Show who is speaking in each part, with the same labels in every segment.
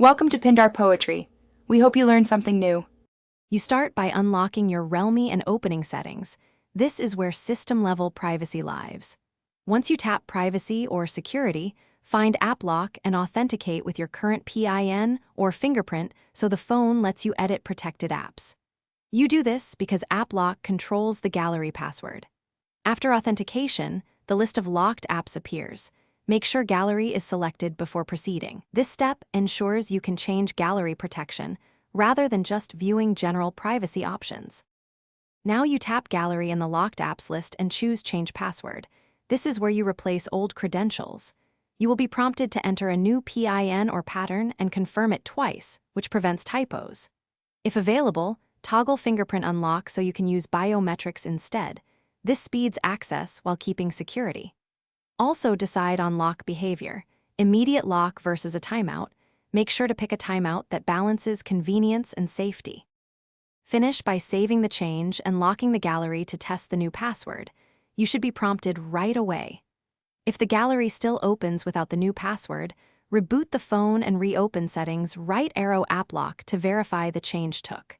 Speaker 1: Welcome to Pindar Poetry. We hope you learned something new.
Speaker 2: You start by unlocking your Realme and opening settings. This is where system-level privacy lives. Once you tap Privacy or Security, find App Lock and authenticate with your current PIN or fingerprint so the phone lets you edit protected apps. You do this because App Lock controls the gallery password. After authentication, the list of locked apps appears. Make sure Gallery is selected before proceeding. This step ensures you can change gallery protection rather than just viewing general privacy options. Now you tap Gallery in the locked apps list and choose Change Password. This is where you replace old credentials. You will be prompted to enter a new PIN or pattern and confirm it twice, which prevents typos. If available, toggle fingerprint unlock so you can use biometrics instead. This speeds access while keeping security. Also decide on lock behavior, immediate lock versus a timeout. Make sure to pick a timeout that balances convenience and safety. Finish by saving the change and locking the gallery to test the new password. You should be prompted right away. If the gallery still opens without the new password, reboot the phone and reopen settings right arrow app lock to verify the change took.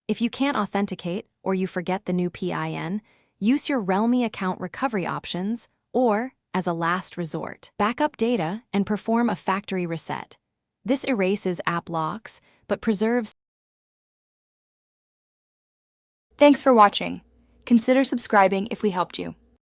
Speaker 2: If you can't authenticate or you forget the new PIN, use your Realme account recovery options or, as a last resort, backup data and perform a factory reset. This erases app locks, but preserves.
Speaker 1: Thanks for watching. Consider subscribing if we helped you.